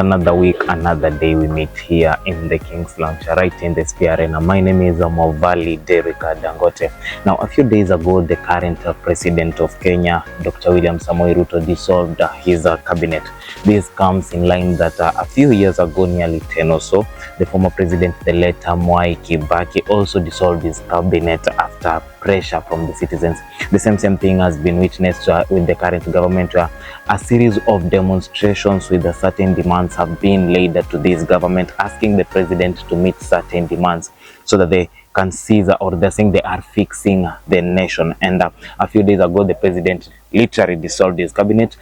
another week, another day we meet here in the King's Lounge, right in the Sphere Arena. My name is Mwai Kibaki. Now, a few days ago, the current president of Kenya, Dr. Ruto, dissolved his cabinet. This comes in line that a few years ago, nearly 10 or so, the former president, the late Mwai Kibaki, also dissolved his cabinet after pressure from the citizens. The same thing has been witnessed with the current government, where a series of demonstrations with certain demands have been laid to this government, asking the president to meet certain demands so that they can seize, or they're saying they are fixing the nation. And a few days ago, the president literally dissolved his cabinet,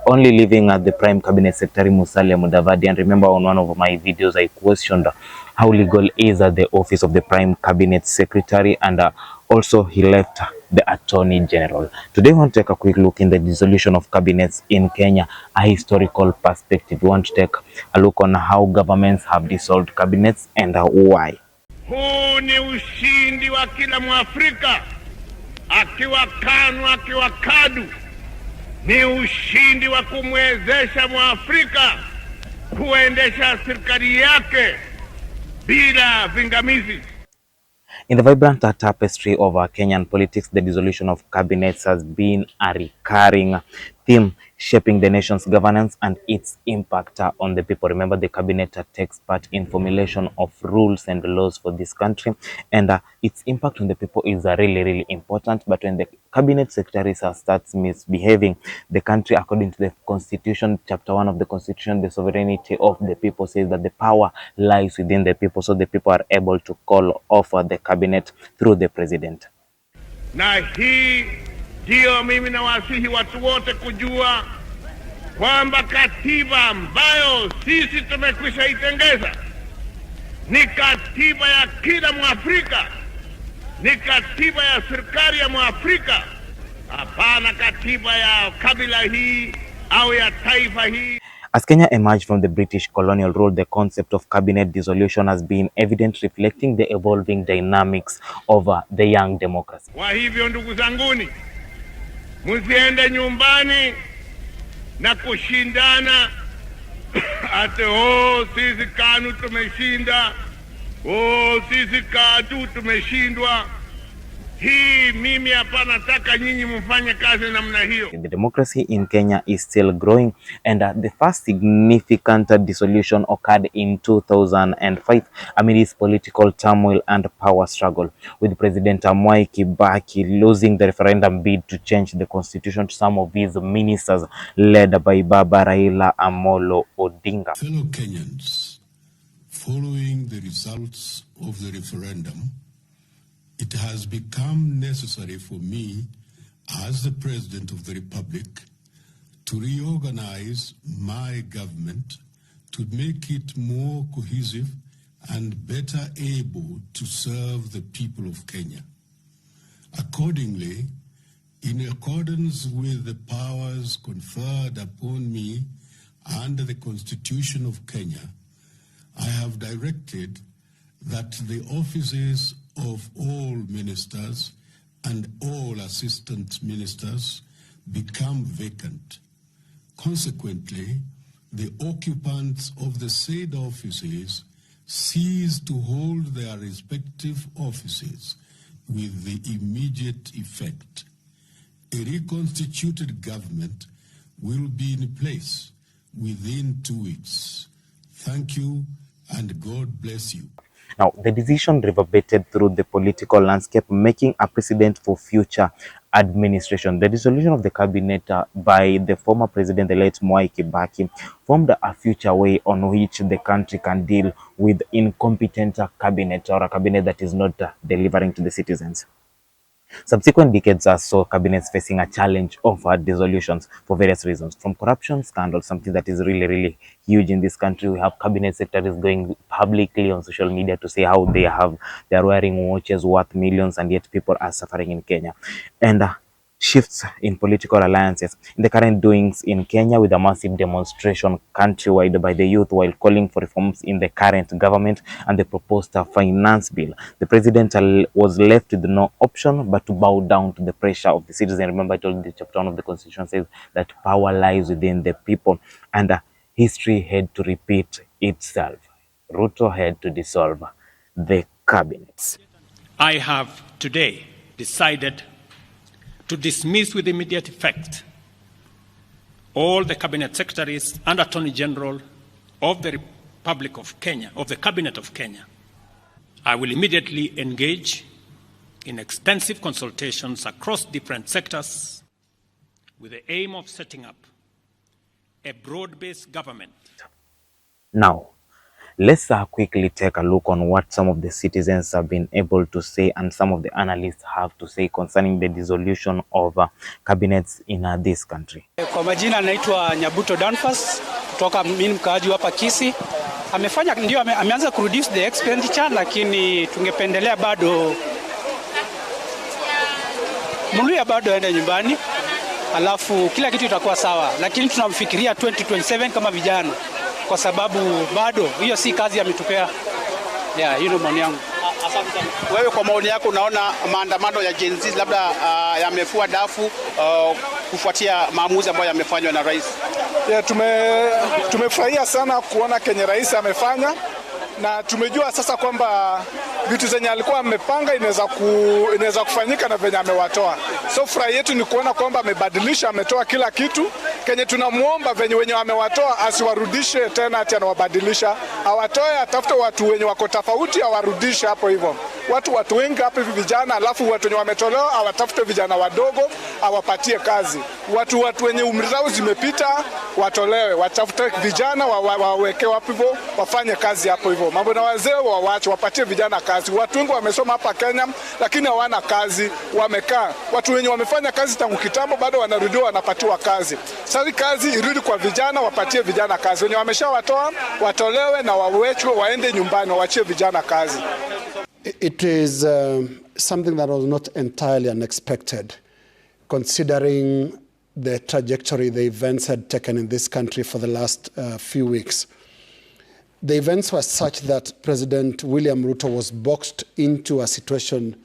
only leaving the prime cabinet secretary Musalia Mudavadi. And remember, on one of my videos, I questioned how legal is the office of the prime cabinet secretary, and also he left the attorney general. Today we want to take a quick look in the dissolution of cabinets in Kenya, a historical perspective. We want to take a look on how governments have dissolved cabinets and why. Huu ni ushindi wa kila Mwafrika, akiwa KANU akiwa KADU. Ni ushindi wa kumwezesha Mwafrika kuendesha serikali yake bila vingamizi. In the vibrant tapestry of Kenyan politics, the dissolution of cabinets has been a recurring theme shaping the nation's governance and its impact on the people. Remember, the cabinet takes part in formulation of rules and laws for this country, and its impact on the people is really important. But when the cabinet secretaries starts misbehaving, the country, according to the constitution, chapter 1 of the constitution, the sovereignty of the people says that the power lies within the people, so the people are able to call off the cabinet through the president. Na hii ndio mimi nawasihi watu wote kujua kwamba katiba ambayo sisi tumekwisha itengeza ni katiba ya kila Mwafrika, ni katiba ya serikali ya Mwafrika, hapana katiba ya kabila hii au ya taifa hii. As Kenya emerged from the British colonial rule, the concept of cabinet dissolution has been evident, reflecting the evolving dynamics of the young democracy. Kwa hivyo ndugu zanguni, msiende nyumbani na kushindana ate sisi KANU tumeshinda, sisi KADU tumeshindwa. Hii mimi hapa nataka nyinyi mfanye kazi namna hiyo. The democracy in Kenya is still growing, and the first significant dissolution occurred in 2005 amid its political turmoil and power struggle, with President Mwai Kibaki losing the referendum bid to change the constitution to some of his ministers, led by Baba Raila Amolo Odinga. Fellow Kenyans, following the results of the referendum, it has become necessary for me, as the President of the Republic, to reorganize my government to make it more cohesive and better able to serve the people of Kenya. Accordingly, in accordance with the powers conferred upon me under the Constitution of Kenya, I have directed that the offices of all ministers and all assistant ministers become vacant. Consequently, the occupants of the said offices cease to hold their respective offices with the immediate effect. A reconstituted government will be in place within 2 weeks. Thank you, and God bless you. Now, the decision reverberated through the political landscape, making a precedent for future administration. The dissolution of the cabinet by the former president, the late Mwai Kibaki, formed a future way on which the country can deal with incompetent cabinet, or a cabinet that is not delivering to the citizens. Subsequent decades saw cabinets facing a challenge of dissolutions for various reasons, from corruption scandals, something that is really huge in this country. We have cabinet secretaries going publicly on social media to say how they are wearing watches worth millions, and yet people are suffering in Kenya. And shifts in political alliances in the current doings in Kenya, with a massive demonstration countrywide by the youth while calling for reforms in the current government and the proposed finance bill. The president was left with no option but to bow down to the pressure of the citizens. Remember, I told you the chapter 1 of the constitution says that power lies within the people, and history had to repeat itself. Ruto had to dissolve the cabinets. I have today decided to dismiss with immediate effect all the cabinet secretaries and Attorney General of the Republic of Kenya, of the Cabinet of Kenya. I will immediately engage in extensive consultations across different sectors with the aim of setting up a broad-based government. Now, let's quickly take a look on what some of the citizens have been able to say and some of the analysts have to say concerning the dissolution of cabinets in this country. Kwa majina naitwa Nyabuto Danfas kutoka mimi mkaaji hapa Kisii. Ameanza ku reduce the expenditure, lakini tungependelea bado Muluya bado aende nyumbani, alafu kila kitu itakuwa sawa, lakini tunamfikiria 2027 kama vijana, kwa sababu bado hiyo si kazi ametupea. Hiyo maoni yangu. Wewe kwa maoni yako unaona maandamano ya Gen Z labda yamefua dafu kufuatia maamuzi ambayo yamefanywa na rais? Tumefurahia sana kuona Kenya rais amefanya, na tumejua sasa kwamba vitu zenye alikuwa amepanga inaweza kufanyika na venye amewatoa. So furaha yetu ni kuona kwamba amebadilisha, ametoa kila kitu. Kenya tunamuomba venye wenye amewatoa asiwarudishe tena ati anawabadilisha. Awatoe, atafute watu wenye wako tofauti awarudishe hapo hivyo. Watu wengi hapo hivi vijana, alafu watu wenye wametolewa awatafute vijana wadogo awapatie kazi. Watu wenye umri zao zimepita watolewe, watafute vijana waweke hapo hivyo wafanye kazi hapo hivyo. Mambo na wazee waache, wapatie vijana kazi. Watu wengi wamesoma hapa Kenya lakini hawana kazi, wamekaa. Watu wenye wamefanya kazi tangu kitambo bado wanarudiwa wanapatiwa kazi. Sasa kazi irudi kwa vijana, wapatie vijana kazi. Wenye wameshawatoa watolewe na wawechwe waende nyumbani, waachie vijana kazi. It is something that was not entirely unexpected, considering the trajectory the events had taken in this country for the last few weeks. The events were such that President William Ruto was boxed into a situation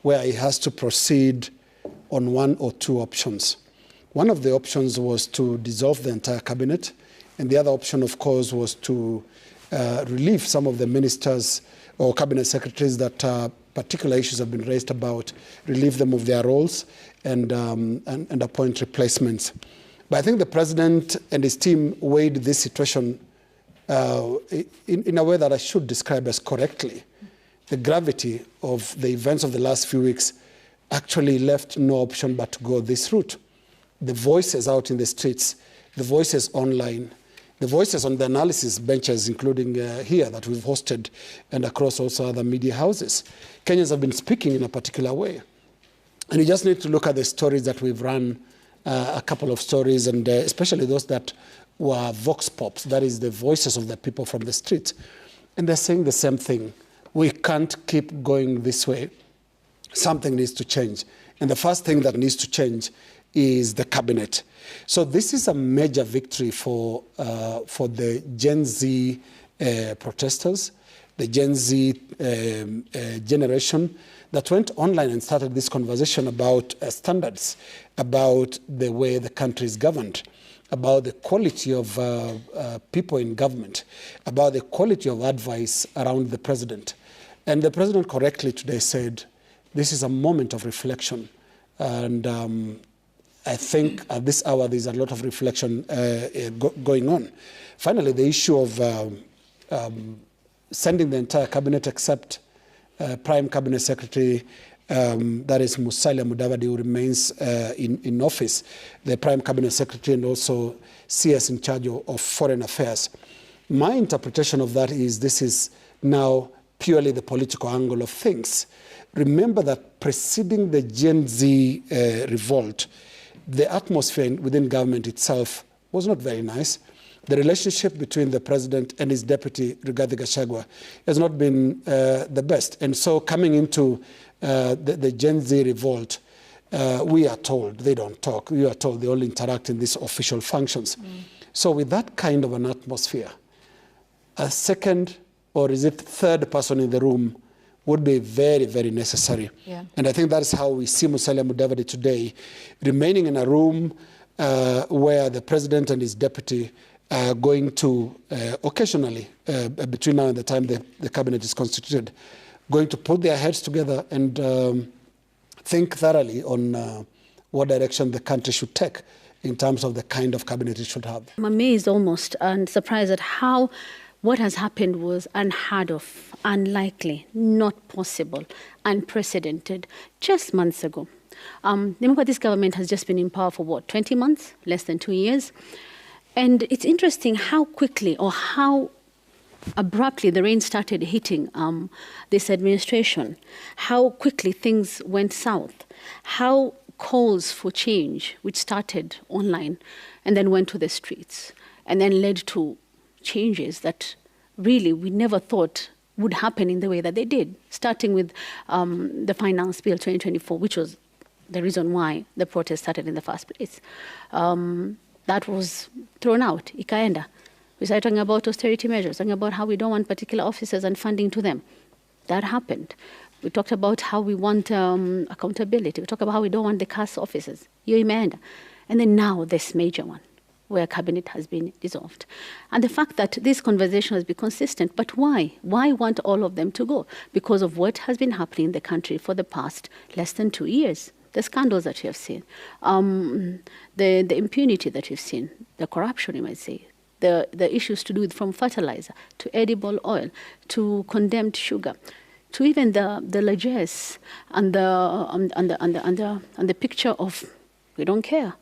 where he has to proceed on one or two options. One of the options was to dissolve the entire cabinet, and the other option, of course, was to relieve some of the ministers or cabinet secretaries that particular issues have been raised about, relieve them of their roles and appoint replacements. But I think the president and his team weighed this situation in a way that I should describe as correctly. The gravity of the events of the last few weeks actually left no option but to go this route. The voices out in the streets, the voices online, the voices on the analysis benches, including here that we've hosted and across also other media houses. Kenyans have been speaking in a particular way. And you just need to look at the stories that we've run, a couple of stories, and especially those that were vox pops, that is the voices of the people from the street. And they're saying the same thing. We can't keep going this way. Something needs to change. And the first thing that needs to change is the cabinet. So this is a major victory for the Gen Z protesters, the Gen Z generation that went online and started this conversation about standards, about the way the country is governed, about the quality of people in government, about the quality of advice around the president. And the president correctly today said, this is a moment of reflection. And I think at this hour there's a lot of reflection going on. Finally, the issue of sending the entire cabinet except Prime Cabinet Secretary, that is Musalia Mudavadi, who remains in office, the Prime Cabinet Secretary, and also CS in charge of Foreign Affairs. My interpretation of that is this is now purely the political angle of things. Remember that preceding the Gen Z revolt, the atmosphere within government itself was not very nice. The relationship between the president and his deputy, Rigathi Gachagua, has not been the best. And so coming into the Gen Z revolt, we are told they don't talk. We are told they all interact in these official functions. So with that kind of an atmosphere, a second, or is it third person in the room would be very, very necessary. Yeah. And I think that's how we see Musalia Mudavadi today, remaining in a room where the president and his deputy going to occasionally, between now and the time the cabinet is constituted, going to put their heads together and think thoroughly on what direction the country should take in terms of the kind of cabinet it should have. I'm amazed almost and surprised at how what has happened was unheard of, unlikely, not possible, unprecedented just months ago. Remember, this government has just been in power for what, 20 months, less than 2 years? And it's interesting how quickly or how abruptly the rain started hitting this administration, how quickly things went south, how calls for change, which started online and then went to the streets and then led to changes that really we never thought would happen in the way that they did, starting with the Finance Bill 2024, which was the reason why the protest started in the first place. That was thrown out, ikaenda. We started talking about austerity measures, talking about how we don't want particular officers and funding to them. That happened. We talked about how we want accountability. We talked about how we don't want the CAS officers. And then now this major one, where cabinet has been dissolved. And the fact that this conversation has been consistent, but why? Why want all of them to go? Because of what has been happening in the country for the past less than 2 years. The scandals that you have seen, the impunity that you've seen, the corruption, you might say, the issues to do with from fertilizer to edible oil to condemned sugar, to even the largesse and the picture of we don't care.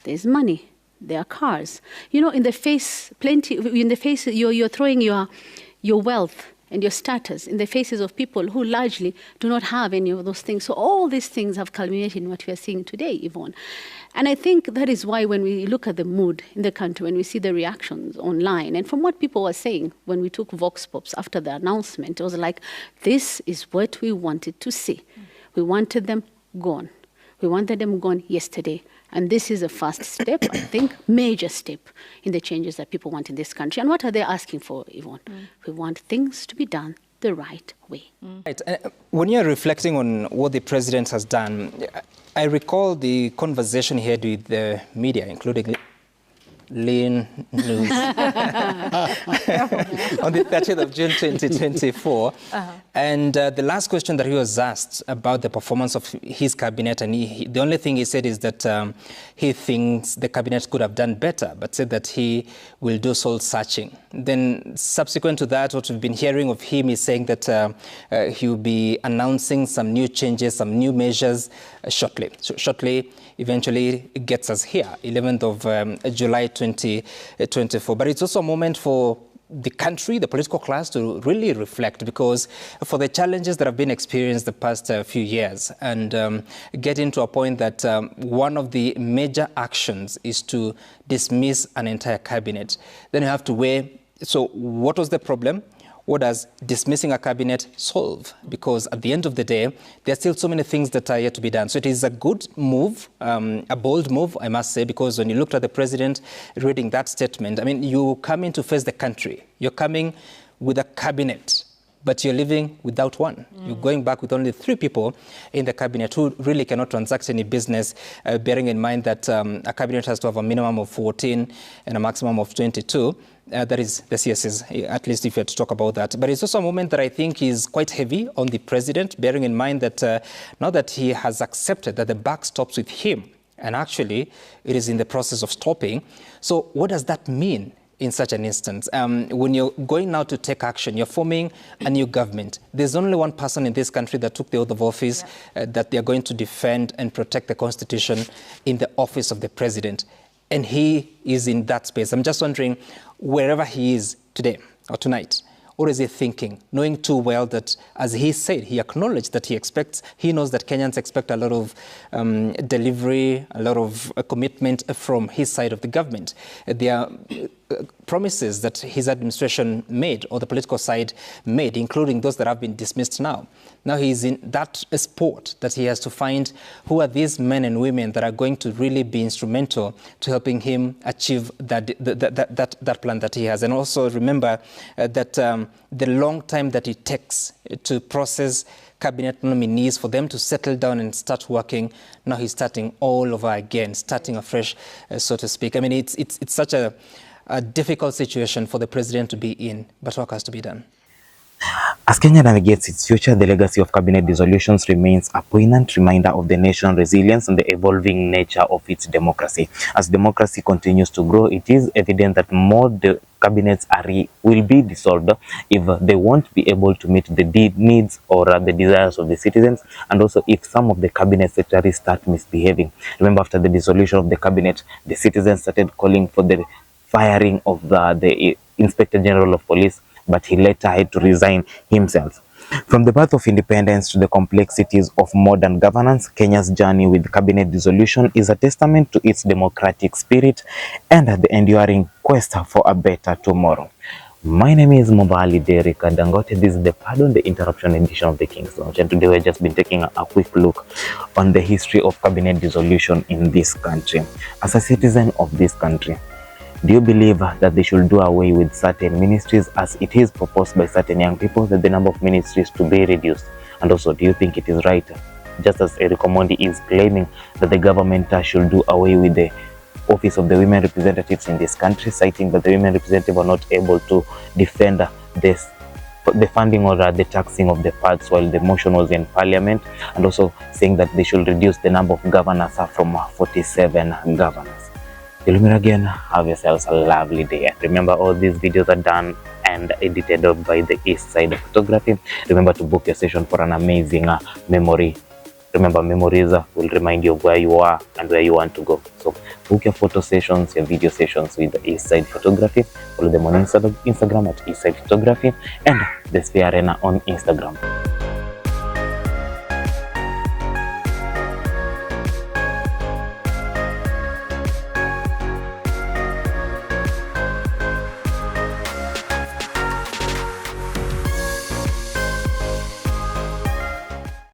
There's money. There are cars. You know, in the face, you're throwing your wealth and your status in the faces of people who largely do not have any of those things. So all these things have culminated in what we are seeing today, Yvonne. And I think that is why when we look at the mood in the country, when we see the reactions online, and from what people were saying when we took Vox Pops after the announcement, it was like, this is what we wanted to see. We wanted them gone. We wanted them gone yesterday. And this is a first step, I think, major step in the changes that people want in this country. And what are they asking for, Yvonne? We want things to be done the right way. Right. When you're reflecting on what the president has done, I recall the conversation he had with the media, including Lean News on the 30th of June 2024. And the last question that he was asked about the performance of his cabinet, and the only thing he said is that he thinks the cabinet could have done better, but said that he will do soul searching. Then subsequent to that, what we've been hearing of him is saying that he will be announcing some new changes, some new measures shortly. So shortly, eventually, it gets us here, 11th of July 2024. But it's also a moment for the country, the political class, to really reflect, because for the challenges that have been experienced the past few years, and getting to a point that one of the major actions is to dismiss an entire cabinet, then you have to weigh, so what was the problem? What does dismissing a cabinet solve? Because at the end of the day, there are still so many things that are yet to be done. So it is a good move, a bold move, I must say, because when you looked at the president reading that statement, I mean, you come in to face the country. You're coming with a cabinet, but you're leaving without one. You're going back with only 3 people in the cabinet who really cannot transact any business, bearing in mind that a cabinet has to have a minimum of 14 and a maximum of 22. That is the CSs, at least if you had to talk about that. But it's also a moment that I think is quite heavy on the president, bearing in mind that now that he has accepted that the buck stops with him, and actually it is in the process of stopping. So what does that mean in such an instance? When you're going now to take action, you're forming a new government. There's only one person in this country that took the oath of office that they're going to defend and protect the Constitution in the office of the president. And he is in that space. I'm just wondering, wherever he is today or tonight, what is he thinking? Knowing too well that, as he said, he acknowledged that he knows that Kenyans expect a lot of delivery, a lot of commitment from his side of the government. There are promises that his administration made, or the political side made, including those that have been dismissed now. Now he's in that sport that he has to find who are these men and women that are going to really be instrumental to helping him achieve that plan that he has. And also remember that the long time that it takes to process cabinet nominees for them to settle down and start working, now he's starting all over again, starting afresh, so to speak. I mean, it's such a a difficult situation for the president to be in, but what has to be done? As Kenya navigates its future, the legacy of cabinet dissolutions remains a poignant reminder of the nation's resilience and the evolving nature of its democracy. As democracy continues to grow, it is evident that more cabinets will be dissolved if they won't be able to meet the needs or the desires of the citizens, and also if some of the cabinet secretaries start misbehaving. Remember, after the dissolution of the cabinet, the citizens started calling for the firing of the Inspector General of Police, but he later had to resign himself. From the birth of independence to the complexities of modern governance, Kenya's journey with cabinet dissolution is a testament to its democratic spirit and the enduring quest for a better tomorrow. My name is Mwai Kibaki. This is the Pardon the Interruption edition of the King's Lounge, and today we've just been taking a quick look on the history of cabinet dissolution in this country. As a citizen of this country, do you believe that they should do away with certain ministries as it is proposed by certain young people, that the number of ministries to be reduced? And also, do you think it is right, just as Eric Omondi is claiming, that the government should do away with the office of the women representatives in this country, citing that the women representatives are not able to defend the funding or the taxing of the parts while the motion was in parliament, and also saying that they should reduce the number of governors from 47 governors. Till we meet again, have yourselves a lovely day. And remember, all these videos are done and edited by the East Side Photography. Remember to book your session for an amazing memory. Remember, memories will remind you of where you are and where you want to go. So book your photo sessions, your video sessions with the East Side Photography. Follow them on Instagram at East Side Photography and the Sphere Arena on Instagram.